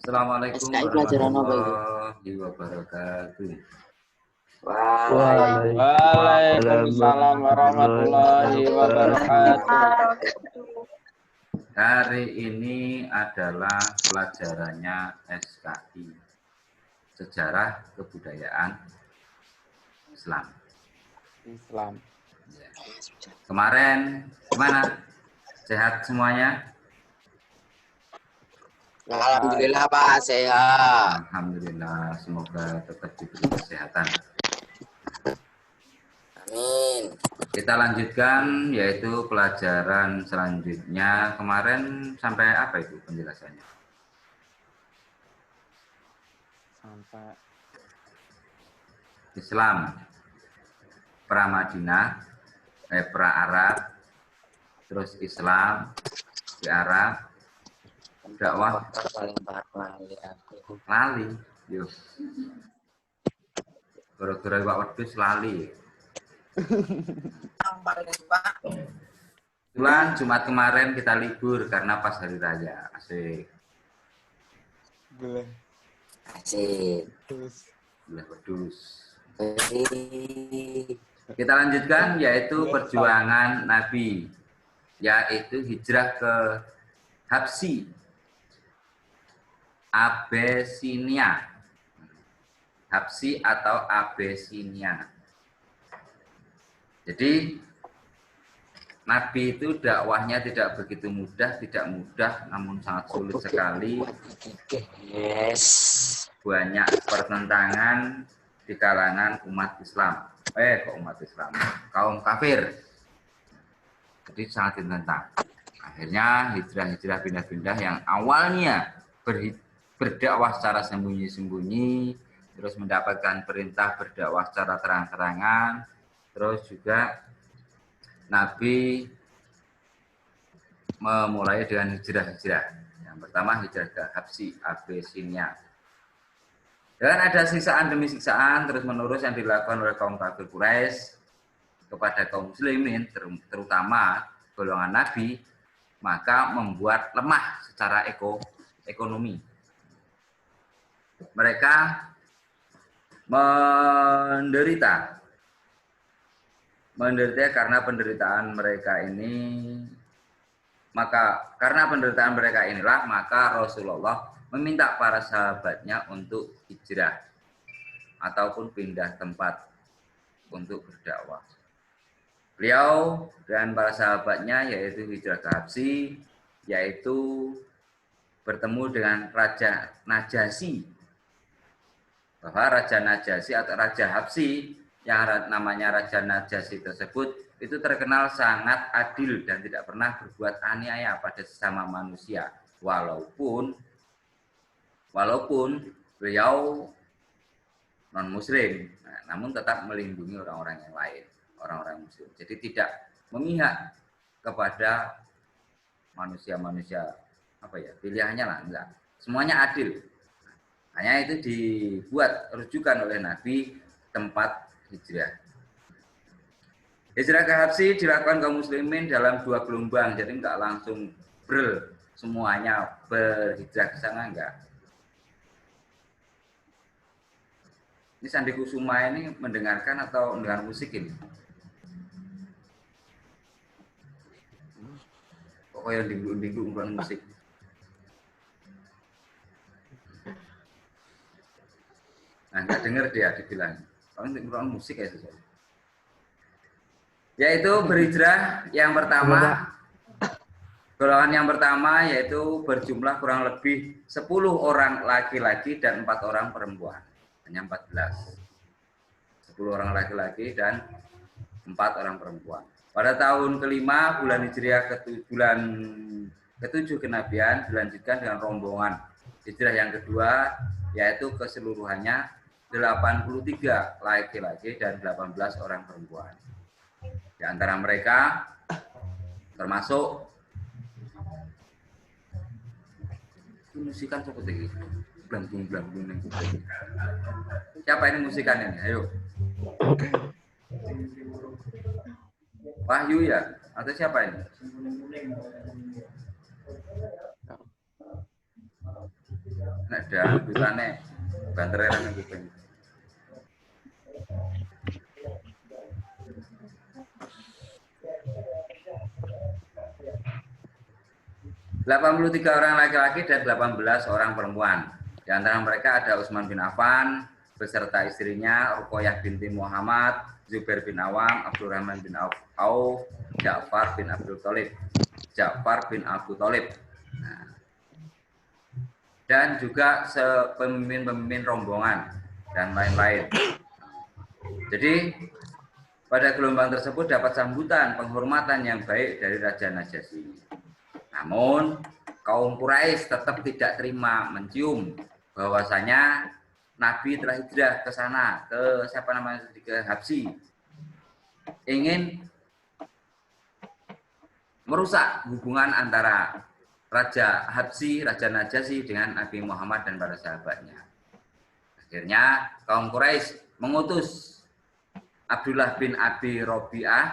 Assalamualaikum warahmatullahi wabarakatuh. Waalaikumsalam warahmatullahi wabarakatuh. Hari ini adalah pelajarannya SKI, Sejarah Kebudayaan Islam. Ya. Kemarin gimana? Sehat semuanya? Alhamdulillah Pak, sehat. Alhamdulillah, semoga tetap diberi kesehatan. Amin. Kita lanjutkan, yaitu pelajaran selanjutnya. Kemarin sampai apa itu penjelasannya? Sampai Islam, pra-Madinah, pra-Arab, terus Islam di Arab, dakwah lali, yuk. Gara-gara Pak Wedhus lali. Kebetulan Jumat kemarin kita libur karena pas hari raya. Asik. Asik. Boleh wedhus. Kita lanjutkan, yaitu perjuangan Nabi, yaitu hijrah ke Habsi, Abesinia. Habsi atau Abesinia. Jadi Nabi itu dakwahnya tidak begitu mudah, namun sangat sulit sekali. Yes. Banyak pertentangan di kalangan umat Islam. Kok umat Islam? Kaum kafir. Jadi sangat ditentang. Akhirnya hijrah-hijrah pindah-pindah yang awalnya berdakwah secara sembunyi-sembunyi, terus mendapatkan perintah berdakwah secara terang-terangan. Terus juga Nabi memulai dengan hijrah-hijrah. Yang pertama hijrah ke Habsi, Abesinia. Dan ada siksaan demi siksaan terus-menerus yang dilakukan oleh kaum kafir Quraisy kepada kaum muslimin, terutama golongan Nabi, maka membuat lemah secara ekonomi. Mereka menderita karena penderitaan mereka inilah maka Rasulullah meminta para sahabatnya untuk hijrah ataupun pindah tempat untuk berdakwah. Beliau dan para sahabatnya yaitu hijrah ke Habsi, yaitu bertemu dengan Raja Najasyi. Bahwa Raja Najasyi atau Raja Habsi yang namanya Raja Najasyi tersebut itu terkenal sangat adil dan tidak pernah berbuat aniaya pada sesama manusia, walaupun beliau non muslim, namun tetap melindungi orang-orang yang lain, orang-orang muslim. Jadi tidak memihak kepada manusia-manusia pilihannya lah, enggak. Semuanya adil. Hanya itu dibuat rujukan oleh Nabi tempat hijrah. Hijrah ke Habsi dilakukan kaum muslimin dalam 2 gelombang, jadi enggak langsung semuanya berhijrah ke sana, enggak. Ini Sandi Kusuma ini mendengarkan atau mendengar musik ini? Pokoknya dinggu bukan musik. Nah, enggak dengar dia dibilang. Kalau dengar musik ya sesuatu. Yaitu berhijrah yang pertama, golongan yang pertama yaitu berjumlah kurang lebih 10 orang laki-laki dan 4 orang perempuan. Hanya 14. 10 orang laki-laki dan 4 orang perempuan. Pada tahun kelima bulan Hijriah bulan ke-7 kenabian dilanjutkan dengan rombongan hijrah yang kedua, yaitu keseluruhannya 83 laki-laki dan 18 orang perempuan. Di antara mereka termasuk musikan seperti itu. Blambung. Siapa ini musikan ini? Ayo. Wahyu ya? Atau siapa ini? Ada anggotane bantere nang kuping. 83 orang laki-laki dan 18 orang perempuan. Di antara mereka ada Utsman bin Affan beserta istrinya Ruqayyah binti Muhammad, Zubair bin Awam, Abdurrahman bin Auf, Ja'far bin Abu Thalib. Nah, dan juga pemimpin-pemimpin rombongan dan lain-lain. Jadi pada gelombang tersebut dapat sambutan penghormatan yang baik dari Raja Najasyi. Namun kaum Quraisy tetap tidak terima mencium bahwasanya Nabi telah hijrah ke sana, ke Habsyi, ingin merusak hubungan antara Raja Habsyi, Raja Najasyi dengan Nabi Muhammad dan para sahabatnya. Akhirnya kaum Quraisy mengutus Abdullah bin Abi Rabi'ah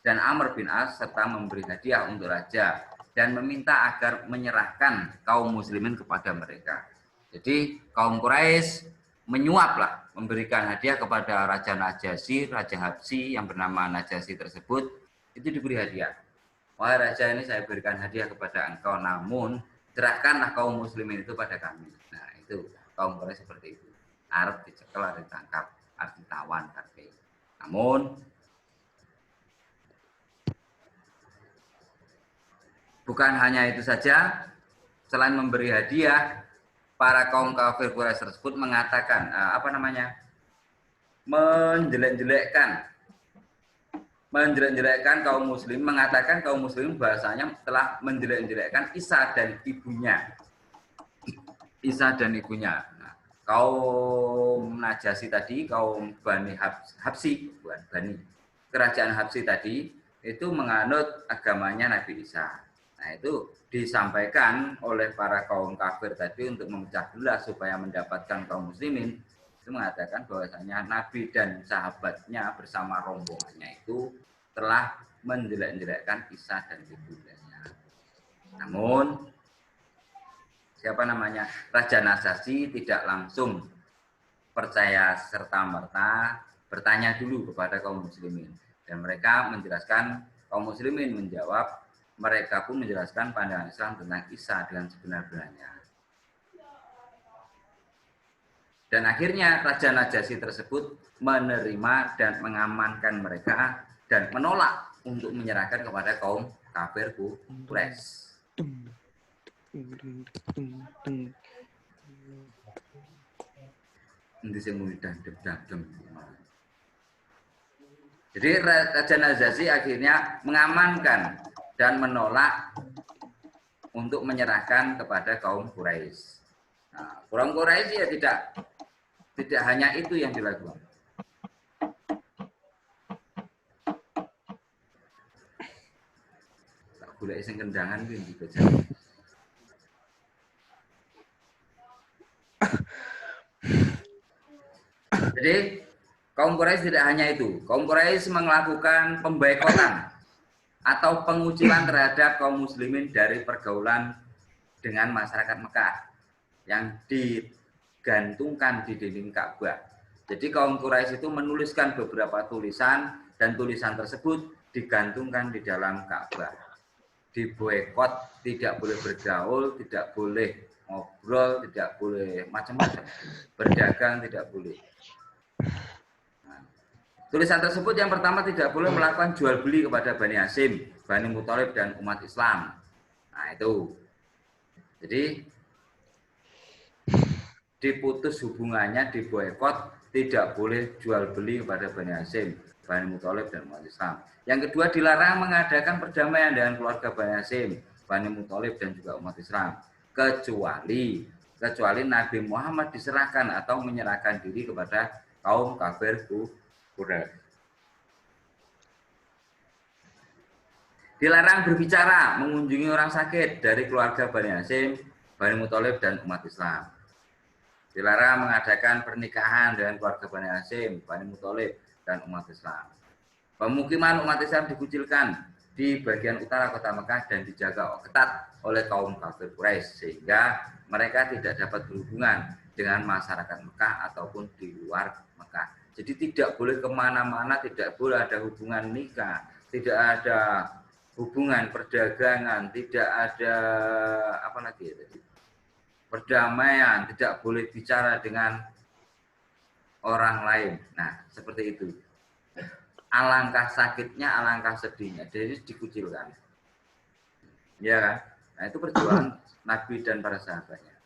dan Amr bin As serta memberi hadiah untuk raja dan meminta agar menyerahkan kaum muslimin kepada mereka. Jadi kaum Quraisy menyuaplah, memberikan hadiah kepada Raja Najasyi, Raja Habsyi yang bernama Najasyi tersebut, itu diberi hadiah. Wahai raja, ini saya berikan hadiah kepada engkau, namun serahkanlah kaum muslimin itu pada kami. Nah itu kaum Quraisy seperti itu. Arab dicekel, arab ditangkap, arab ditawan, tapi namun bukan hanya itu saja, selain memberi hadiah, para kaum kafir Quraisy tersebut mengatakan menjelek-jelekkan kaum muslim, mengatakan kaum muslim bahasanya telah menjelek-jelekkan Isa dan ibunya. Nah, kaum Najasyi tadi, kaum Bani Habsyi, bukan Bani, kerajaan Habsyi tadi itu menganut agamanya Nabi Isa. Nah, itu disampaikan oleh para kaum kafir tadi untuk memecah belah supaya mendapatkan kaum muslimin. Itu mengatakan bahwasanya Nabi dan sahabatnya bersama rombongannya itu telah menjelek-jelekkan Isa dan ibundanya. Namun Raja Najasyi tidak langsung percaya serta-merta, bertanya dulu kepada kaum muslimin. Dan mereka menjelaskan, kaum muslimin menjawab, mereka pun menjelaskan pandangan Islam tentang Isa dengan sebenar-benarnya. Dan akhirnya Raja Najasyi tersebut menerima dan mengamankan mereka dan menolak untuk menyerahkan kepada kaum kafir Quraisy. Jadi Raja Najasyi akhirnya mengamankan dan menolak untuk menyerahkan kepada kaum Quraisy. Nah, kaum Quraisy ya tidak hanya itu yang dilakukan. Tak boleh sing kendangan itu juga. Jadi kaum Quraisy tidak hanya itu. Kaum Quraisy melakukan pemboikotan atau pengucilan terhadap kaum muslimin dari pergaulan dengan masyarakat Mekah yang digantungkan di dinding Ka'bah. Jadi kaum Quraisy itu menuliskan beberapa tulisan dan tulisan tersebut digantungkan di dalam Ka'bah. Diboikot, tidak boleh bergaul, tidak boleh ngobrol, tidak boleh macam-macam. Berdagang tidak boleh. Tulisan tersebut yang pertama tidak boleh melakukan jual beli kepada Bani Hashim, Bani Muthalib dan umat Islam. Nah itu. Jadi diputus hubungannya, diboikot, tidak boleh jual beli kepada Bani Hashim, Bani Muthalib dan umat Islam. Yang kedua, dilarang mengadakan perdamaian dengan keluarga Bani Hashim, Bani Muthalib dan juga umat Islam, kecuali Nabi Muhammad diserahkan atau menyerahkan diri kepada kaum kafir Quraisy. Dilarang berbicara, mengunjungi orang sakit dari keluarga Bani Hashim, Bani Muthalib dan umat Islam. Dilarang mengadakan pernikahan dengan keluarga Bani Hashim, Bani Muthalib dan umat Islam. Pemukiman umat Islam dikucilkan di bagian utara kota Mekah dan dijaga ketat oleh kaum kafir Quraisy sehingga mereka tidak dapat berhubungan dengan masyarakat Mekah ataupun di luar Mekah. Jadi tidak boleh kemana-mana, tidak boleh ada hubungan nikah, tidak ada hubungan perdagangan, tidak ada apa lagi ya tadi, perdamaian, tidak boleh bicara dengan orang lain. Nah, seperti itu. Alangkah sakitnya, alangkah sedihnya. Jadi dikucilkan. Ya kan? Nah, itu perjuangan Nabi dan para sahabatnya.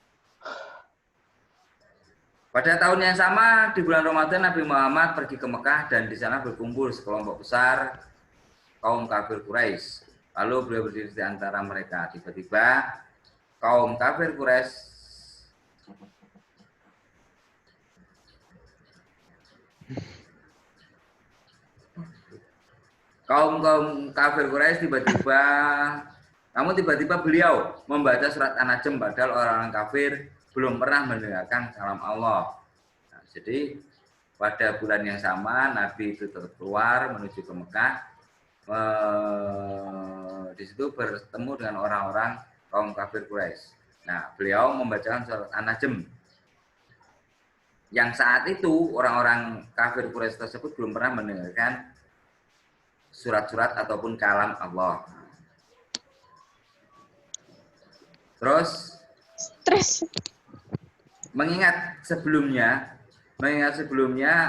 Pada tahun yang sama, di bulan Ramadan, Nabi Muhammad pergi ke Mekah dan di sana berkumpul sekelompok besar kaum kafir Quraisy. Lalu beliau berdiri di antara mereka. Tiba-tiba kaum kafir Quraisy kaum kafir Quraisy tiba-tiba beliau membaca surat An-Najm padahal orang kafir belum pernah mendengarkan kalam Allah. Nah, jadi pada bulan yang sama Nabi itu keluar menuju ke Mekah. Di situ bertemu dengan orang-orang kaum kafir Quraisy. Nah, beliau membacakan surat An-Najm. Yang saat itu orang-orang kafir Quraisy tersebut belum pernah mendengarkan surat-surat ataupun kalam Allah. Terus mengingat sebelumnya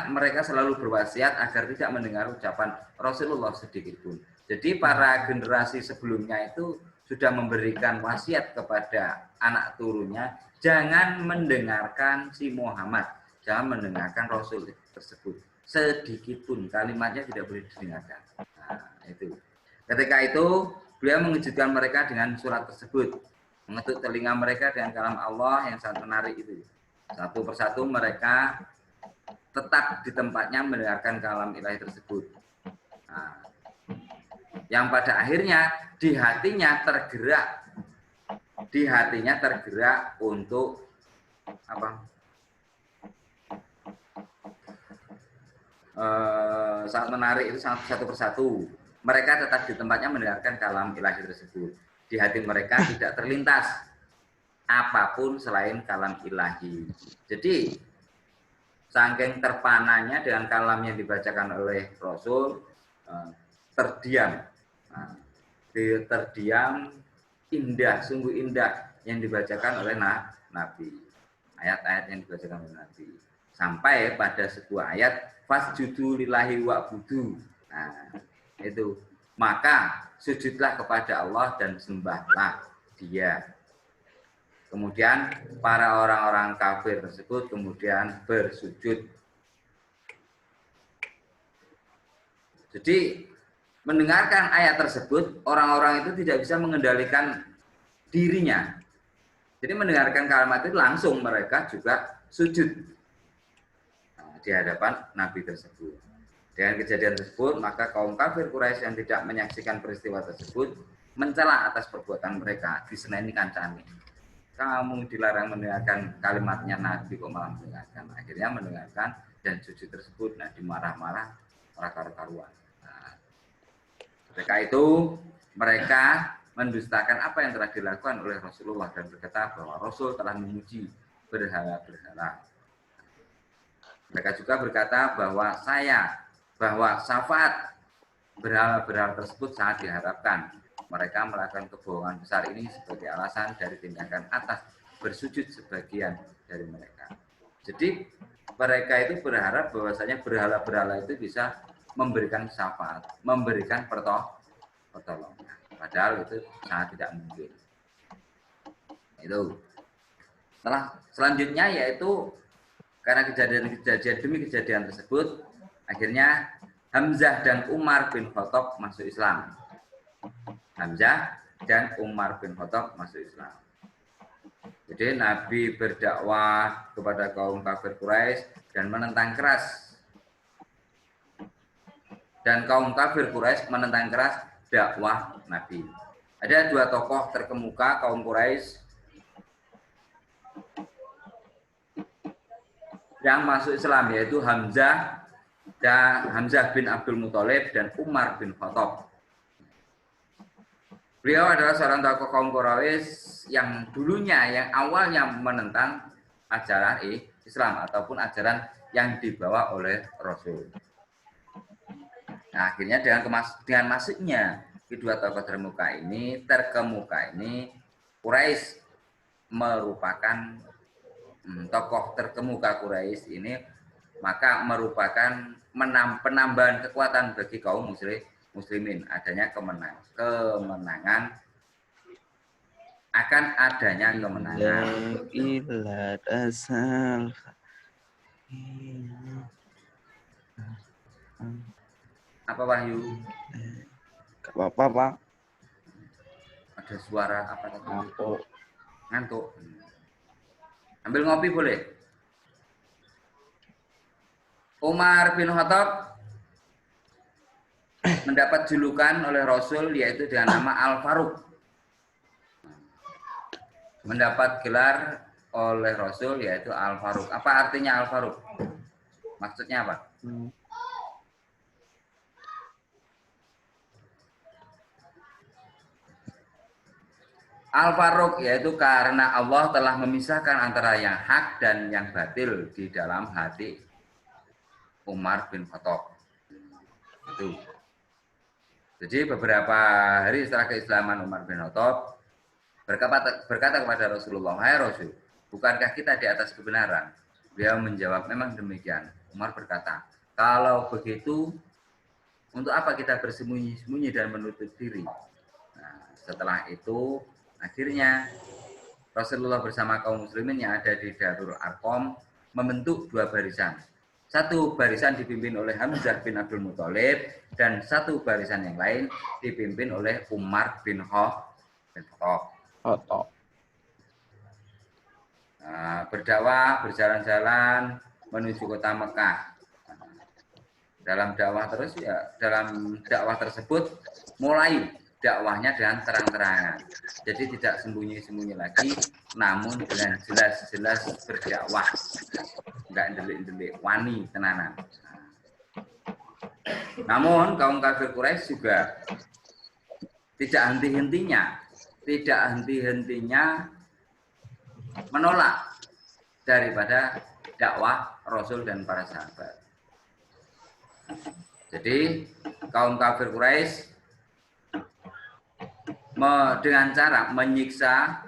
mereka selalu berwasiat agar tidak mendengar ucapan Rasulullah sedikit pun. Jadi para generasi sebelumnya itu sudah memberikan wasiat kepada anak turunnya, jangan mendengarkan si Muhammad, jangan mendengarkan Rasul tersebut. Sedikit pun kalimatnya tidak boleh didengarkan. Nah, itu. Ketika itu beliau mengejutkan mereka dengan surat tersebut, mengetuk telinga mereka dengan kalam Allah yang sangat menarik itu. Satu persatu mereka tetap di tempatnya mendengarkan kalam ilahi tersebut. Nah, yang pada akhirnya di hatinya tergerak untuk apa? Sangat menarik itu satu persatu. Mereka tetap di tempatnya mendengarkan kalam ilahi tersebut. Di hati mereka tidak terlintas apapun selain kalam ilahi. Jadi saking terpananya dengan kalam yang dibacakan oleh Rasul, terdiam, indah, sungguh indah yang dibacakan oleh Nabi. Ayat-ayat yang dibacakan oleh Nabi. Sampai pada sebuah ayat, fasjudu lillahi wa'budu. Nah, itu. Maka sujudlah kepada Allah dan sembahlah Dia. Kemudian para orang-orang kafir tersebut kemudian bersujud. Jadi mendengarkan ayat tersebut, orang-orang itu tidak bisa mengendalikan dirinya. Jadi mendengarkan kalimat itu langsung mereka juga sujud di hadapan Nabi tersebut. Dengan kejadian tersebut, maka kaum kafir Quraisy yang tidak menyaksikan peristiwa tersebut mencela atas perbuatan mereka. Diseneni kancane. Kamu dilarang mendengarkan kalimatnya Nabi kok malah mendengarkan. Akhirnya mendengarkan dan sujud tersebut. Nah, dimarah-marah orang karu-karuan. Nah, ketika itu mereka mendustakan apa yang telah dilakukan oleh Rasulullah dan berkata bahwa Rasul telah memuji berhala-berhala. Mereka juga berkata bahwa syafaat berhala-berhala tersebut sangat diharapkan. Mereka melakukan kebohongan besar ini sebagai alasan dari tindakan atas bersujud sebagian dari mereka. Jadi mereka itu berharap bahwasanya berhala-berhala itu bisa memberikan syafaat, memberikan pertolongan. Padahal itu sangat tidak mungkin. Itu. Selanjutnya yaitu karena demi kejadian tersebut, akhirnya Hamzah dan Umar bin Khattab masuk Islam. Hamzah dan Umar bin Khattab masuk Islam. Jadi Nabi berdakwah kepada kaum kafir Quraisy dan menentang keras. Dan kaum kafir Quraisy menentang keras dakwah Nabi. Ada dua tokoh terkemuka kaum Quraisy yang masuk Islam, yaitu Hamzah bin Abdul Muthalib dan Umar bin Khattab. Beliau adalah seorang tokoh kaum Quraisy yang dulunya, yang awalnya menentang ajaran Islam ataupun ajaran yang dibawa oleh Rasul. Nah, akhirnya dengan masuknya kedua tokoh terkemuka ini, Quraisy merupakan tokoh terkemuka Quraisy ini, maka merupakan penambahan kekuatan bagi kaum muslimin, adanya kemenangan, akan adanya kemenangan. Apa Wahyu? Gak apa-apa, Pak. Ada suara apa tadi? Ngantuk. Ngantuk. Ambil ngopi boleh? Umar bin Khattab mendapat julukan oleh Rasul yaitu dengan nama Al-Faruq. Mendapat gelar oleh Rasul yaitu Al-Faruq. Apa artinya Al-Faruq? Maksudnya apa? Al-Faruq yaitu karena Allah telah memisahkan antara yang hak dan yang batil di dalam hati Umar bin Khattab. Itu. Jadi beberapa hari setelah keislaman Umar bin Khattab berkata kepada Rasulullah, "Hai Rasul, bukankah kita di atas kebenaran?" Beliau menjawab, "Memang demikian." Umar berkata, "Kalau begitu, untuk apa kita bersembunyi-sembunyi dan menutup diri?" Nah, setelah itu, akhirnya Rasulullah bersama kaum muslimin yang ada di Darul Arqam membentuk dua barisan. Satu barisan dipimpin oleh Hamzah bin Abdul Muthalib dan satu barisan yang lain dipimpin oleh Umar bin Khattab. Nah, berdakwah, berjalan-jalan menuju kota Mekah. Dalam dakwah tersebut mulai dakwahnya dengan terang-terangan. Jadi tidak sembunyi-sembunyi lagi, namun dengan jelas-jelas berdakwah. Enggak delik-delik, wani tenanan. Namun kaum kafir Quraisy juga tidak henti-hentinya menolak daripada dakwah Rasul dan para sahabat. Jadi kaum kafir Quraisy dengan cara menyiksa,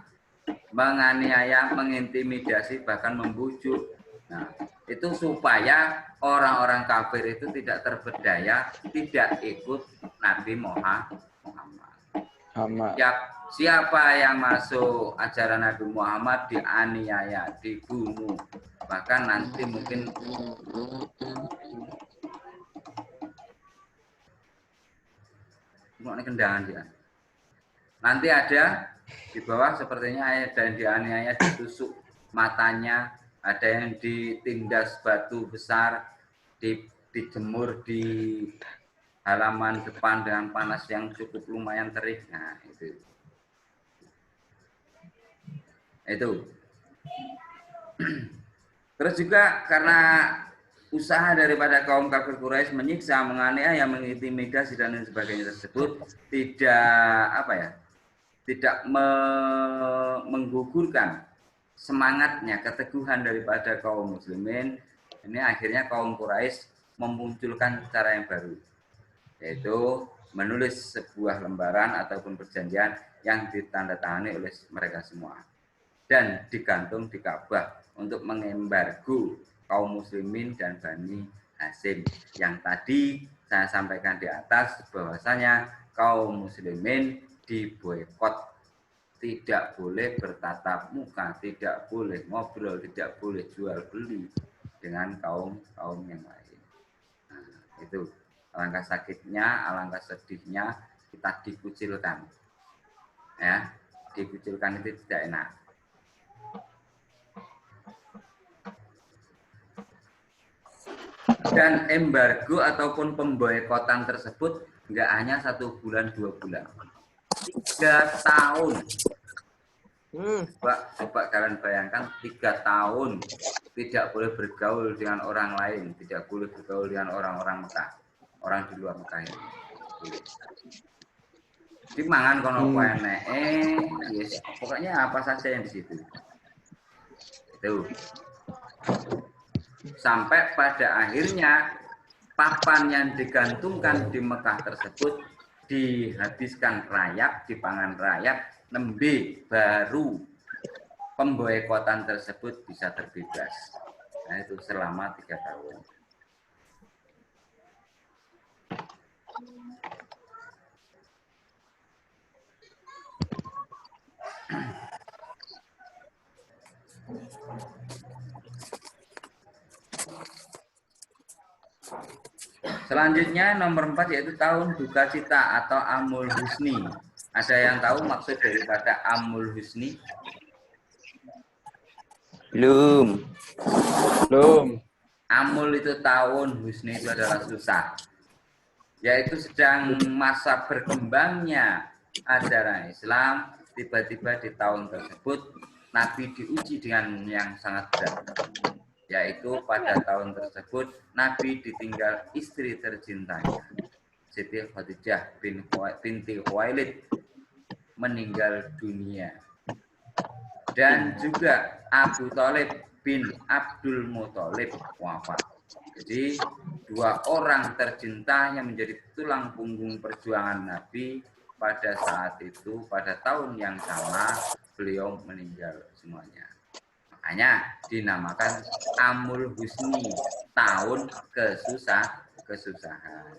menganiaya, mengintimidasi, bahkan membujuk. Nah, itu supaya orang-orang kafir itu tidak terberdaya, tidak ikut Nabi Muhammad. Siapa yang masuk ajaran Nabi Muhammad dianiaya, dibunuh, bahkan nanti mungkin kendangan dia. Nanti ada di bawah sepertinya ada yang dianiaya, ditusuk matanya, ada yang ditindas batu besar, dijemur di halaman depan dengan panas yang cukup lumayan terik. Nah, itu. Terus juga karena usaha daripada kaum kafir Quraisy menyiksa, menganiaya, mengintimidasi dan lain sebagainya tersebut tidak menggugurkan semangatnya, keteguhan daripada kaum muslimin. Ini akhirnya kaum Quraisy memunculkan cara yang baru, yaitu menulis sebuah lembaran ataupun perjanjian yang ditandatangani oleh mereka semua dan digantung di Ka'bah untuk mengembargo kaum muslimin dan Bani Hasyim yang tadi saya sampaikan di atas, bahwasanya kaum muslimin diboikot, tidak boleh bertatap muka, tidak boleh ngobrol, tidak boleh jual beli dengan kaum yang lain. Nah, itu alangkah sakitnya, alangkah sedihnya kita dikucilkan. Ya, dikucilkan itu tidak enak. Dan embargo ataupun pemboikotan tersebut nggak hanya 1 bulan 2 bulan, 3 tahun. Coba kalian bayangkan, 3 tahun tidak boleh bergaul dengan orang lain, tidak boleh bergaul dengan orang-orang Mekah, orang di luar Mekah ini. Dimangan kono yes, pokoknya apa saja yang di situ. Itu. Sampai pada akhirnya papan yang digantungkan di Mekah tersebut dihabiskan rayap, dipangan rayap, nembe baru pemboikotan tersebut bisa terbebas. Nah, itu selama 3 tahun. Selanjutnya nomor 4 yaitu tahun duka cita atau Amul Husni. Ada yang tahu maksud daripada Amul Husni? Belum. Amul itu tahun, Husni itu adalah susah. Yaitu sedang masa berkembangnya ajaran Islam, tiba-tiba di tahun tersebut Nabi diuji dengan yang sangat berat. Yaitu pada tahun tersebut Nabi ditinggal istri tercintanya, Siti Khadijah binti Khuwailid meninggal dunia. Dan juga Abu Thalib bin Abdul Muthalib wafat. Jadi 2 orang tercinta yang menjadi tulang punggung perjuangan Nabi pada saat itu, pada tahun yang sama beliau meninggal semuanya. Makanya dinamakan Amul Husni, tahun kesusahan.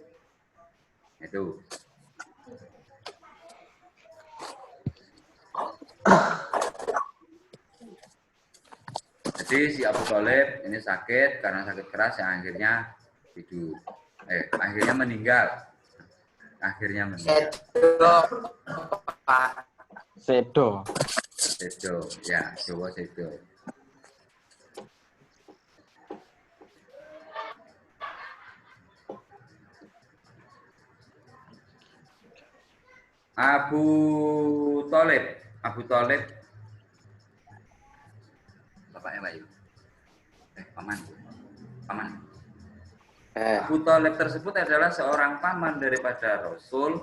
Itu. Jadi si Abu Thalib ini sakit karena sakit keras yang akhirnya hidup. Akhirnya meninggal. Sedo. Ya, Jawa Sedo. Abu Thalib bapaknya Bayu. Paman. Abu Thalib tersebut adalah seorang paman daripada Rasul.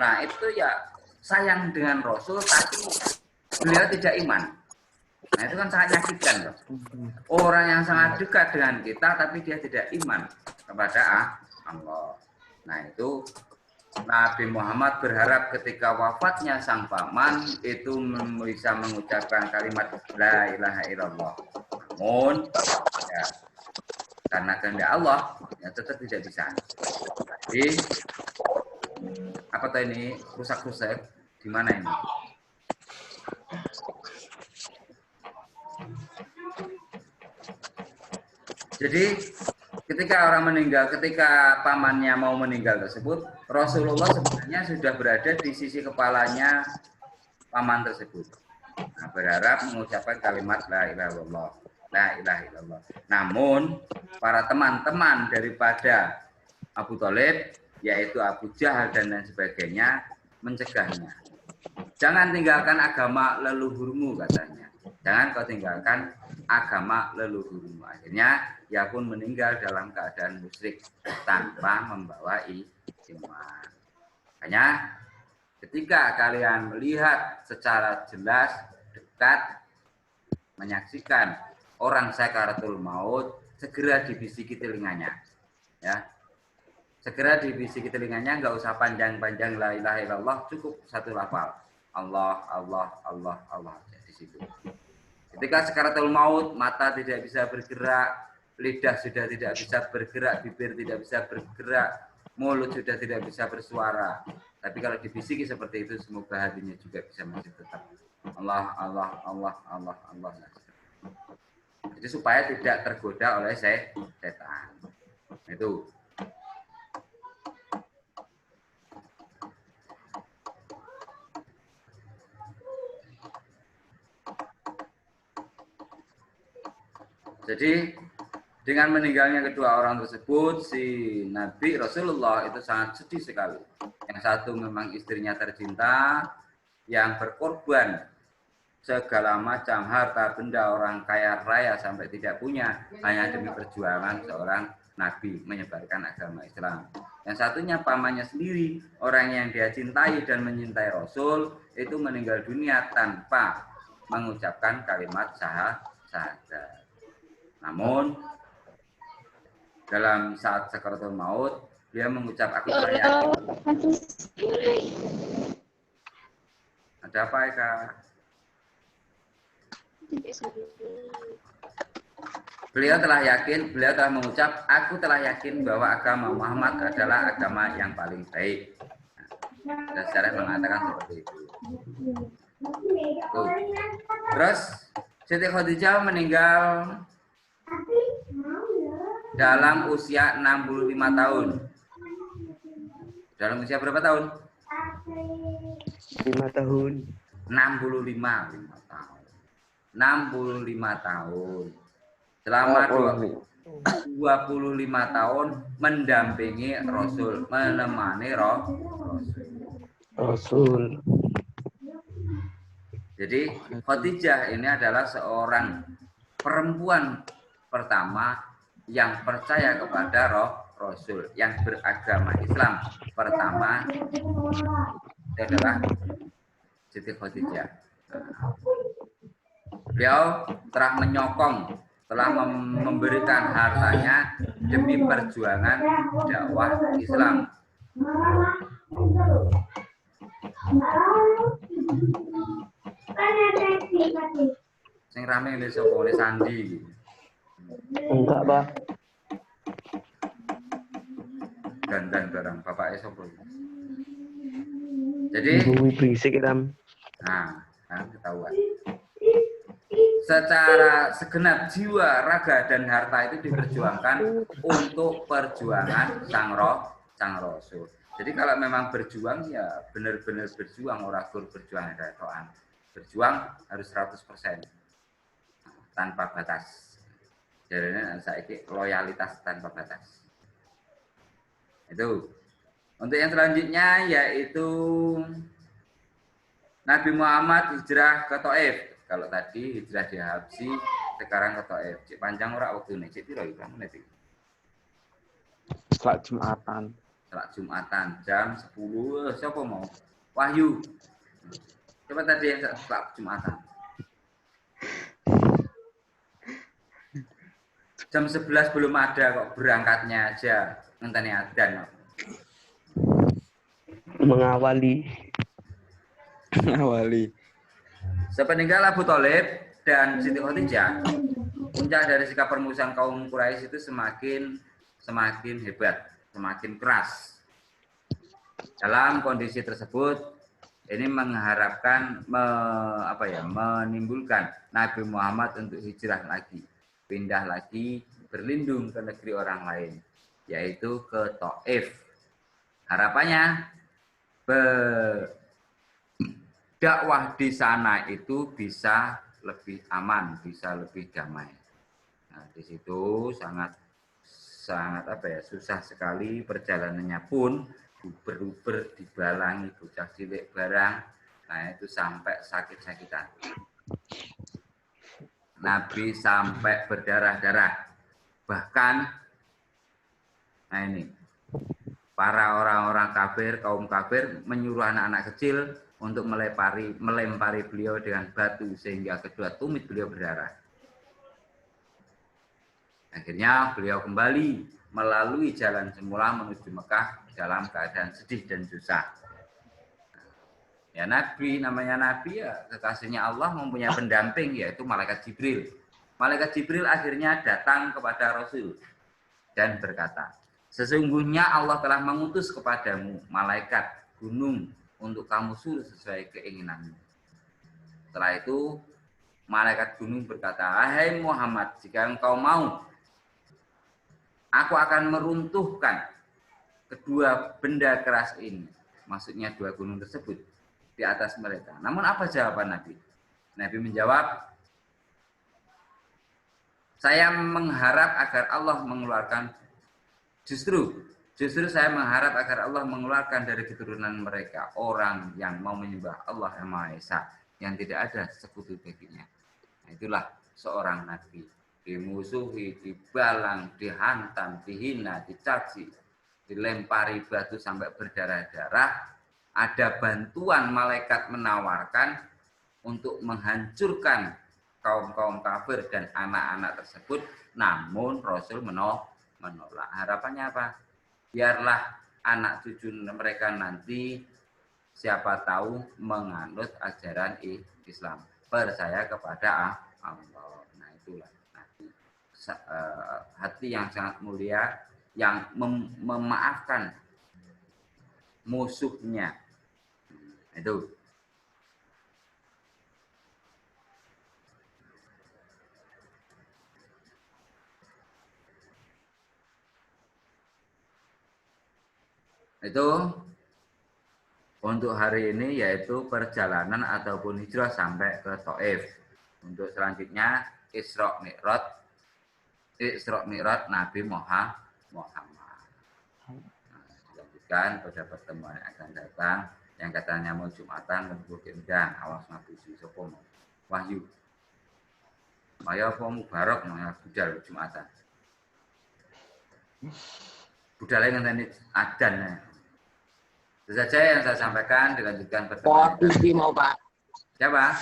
Nah, itu ya sayang dengan Rasul, tapi beliau tidak iman. Nah, itu kan sangat menyakitkan, loh. Orang yang sangat dekat dengan kita, tapi dia tidak iman kepada Allah. Nah, itu Nabi Muhammad berharap ketika wafatnya sang paman itu bisa mengucapkan kalimat La ilaha illallah. Namun, ya, karena kehendak Allah, ya tetap tidak bisa. Jadi, apa tuh ini rusak-rusak? Di mana ini? Jadi, ketika orang meninggal, ketika pamannya mau meninggal tersebut, Rasulullah sebenarnya sudah berada di sisi kepalanya paman tersebut. Nah, berharap mengucapkan kalimat La ilaha illallah. La ilaha illallah. Namun, para teman-teman daripada Abu Thalib, yaitu Abu Jahal dan lain sebagainya, mencegahnya. Jangan tinggalkan agama leluhurmu, katanya. Jangan kau tinggalkan agama leluhurmu. Akhirnya, ia pun meninggal dalam keadaan musyrik tanpa membawa iman. Makanya, ketika kalian melihat secara jelas, dekat, menyaksikan orang sakaratul maut, segera dibisiki telinganya. Ya. Segera dibisiki telinganya, nggak usah panjang-panjang la ilaha illallah, cukup satu lafal. Allah, Allah, Allah, Allah. Di situ. Ketika sakaratul maut, mata tidak bisa bergerak, lidah sudah tidak bisa bergerak, bibir tidak bisa bergerak, mulut sudah tidak bisa bersuara. Tapi kalau dibisiki seperti itu, semoga hatinya juga bisa masih tetap Allah, Allah, Allah, Allah, Allah. Jadi supaya tidak tergoda oleh setan. Itu. Jadi dengan meninggalnya kedua orang tersebut, si Nabi Rasulullah itu sangat sedih sekali. Yang satu memang istrinya tercinta, yang berkorban segala macam harta benda, orang kaya raya sampai tidak punya, hanya demi perjuangan seorang Nabi menyebarkan agama Islam. Yang satunya pamannya sendiri, orang yang dia cintai dan mencintai Rasul, itu meninggal dunia tanpa mengucapkan kalimat syahadat. Namun, dalam saat sakaratul maut, dia mengucap, aku telah yakin. Ada apa, Eka? Beliau telah mengucap, aku telah yakin bahwa agama Muhammad adalah agama yang paling baik. Dan sejarah mengatakan seperti itu. Tuh. Terus Siti Khadijah meninggal dalam usia 65 tahun. Dalam usia berapa tahun? 5 tahun. 65 tahun. 65 tahun. Selama 25 tahun mendampingi Rasul, menemani Rasul. Jadi Khadijah ini adalah seorang perempuan pertama yang percaya kepada Rasul, yang beragama Islam pertama adalah Siti Khadijah. Beliau telah menyokong, telah memberikan hartanya demi perjuangan dakwah Islam. Sing rame ini sapa oleh Sandi. Enggak, Pak. Dan barang bapaknya sapa. Jadi berisik, Ram. nah, ketahuan. Secara segenap jiwa, raga, dan harta itu diperjuangkan untuk perjuangan sang Rasul. Jadi kalau memang berjuang ya benar-benar berjuang, orang berjuang ada toan. Berjuang harus 100% tanpa batas. Jadi saiki loyalitas tanpa batas. Itu. Untuk yang selanjutnya yaitu Nabi Muhammad hijrah ke Taif. Kalau tadi hijrah di Habsi, sekarang ke Taif. Cik panjang ora waktune, cik piro iki menit iki? Salat Jumatan. Salat Jumatan jam 10. Siapa mau? Wahyu. Coba tadi yang salat Jumatan. Jam 11 belum ada kok, berangkatnya aja. Ngenteni adzan. Mengawali. Sepeninggal Abu Thalib dan Siti Khadijah, puncak dari sikap permusuhan kaum Quraisy itu semakin hebat, semakin keras. Dalam kondisi tersebut, ini mengharapkan menimbulkan Nabi Muhammad untuk hijrah lagi, pindah lagi, berlindung ke negeri orang lain, yaitu ke Taif. Harapannya dakwah di sana itu bisa lebih aman, bisa lebih damai. Nah, di situ sangat susah sekali perjalanannya pun, uber-uber dibalangi bocah cilik barang. Nah, itu sampai sakit-sakitan. Nabi sampai berdarah-darah. Bahkan nah ini para orang-orang kafir, kaum kafir menyuruh anak-anak kecil untuk melempari beliau dengan batu sehingga kedua tumit beliau berdarah. Akhirnya beliau kembali melalui jalan semula menuju Mekah dalam keadaan sedih dan susah. Ya namanya Nabi ya kekasihnya Allah mempunyai pendamping yaitu Malaikat Jibril. Malaikat Jibril akhirnya datang kepada Rasul dan berkata, sesungguhnya Allah telah mengutus kepadamu malaikat gunung untuk kamu suruh sesuai keinginanmu. Setelah itu, malaikat gunung berkata, "Hai Muhammad, jika engkau mau, aku akan meruntuhkan kedua benda keras ini." Maksudnya dua gunung tersebut di atas mereka. Namun apa jawaban Nabi? Nabi menjawab, saya mengharap agar Allah mengeluarkan Justru saya mengharap agar Allah mengeluarkan dari keturunan mereka orang yang mau menyembah Allah yang Maha Esa, yang tidak ada sekutu baginya. Nah, itulah seorang nabi, dimusuhi, dibalang, dihantam, dihina, dicaci. dilempari batu sampai berdarah-darah, ada bantuan malaikat menawarkan untuk menghancurkan kaum-kaum kafir dan anak-anak tersebut, namun Rasul menolak. Harapannya apa? Biarlah anak cucu mereka nanti siapa tahu menganut ajaran Islam, percaya kepada Allah. Nah itulah hati yang sangat mulia, yang memaafkan musuhnya. Itu. Itu untuk hari ini, yaitu perjalanan ataupun hijrah sampai ke Taif. Untuk selanjutnya Isra Mi'raj Nabi Muhammad. Dilanjutkan pada pertemuan yang akan datang, yang katanya mau Jumatan kemudian awas ngabusi sapa Wahyu. Maya apa mubarak maya budal Jumatan. Budal ngenteni adzan. Itu saja yang saya sampaikan, dilanjutkan pertemuan. TV mau Pak. Siapa?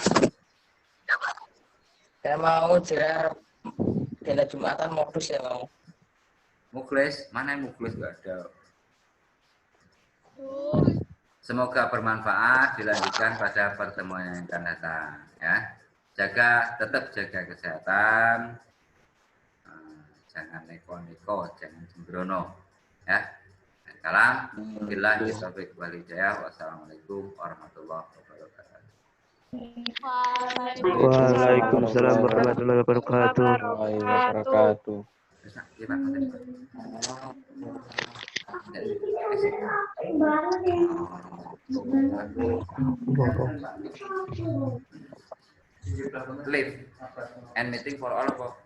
Saya mau jelas bela Jumatan modus ya mau. Muklis, mana yang muklis? Gak ada. Semoga bermanfaat, dilanjutkan pada pertemuan yang akan datang. Ya, tetap jaga kesehatan, jangan neko-neko, jangan sembrono. Ya. Salam, billahi taufiq wal hidayah. Wassalamualaikum warahmatullahi wabarakatuh. Waalaikumsalam warahmatullahi wabarakatuh. Live and meeting for all of us.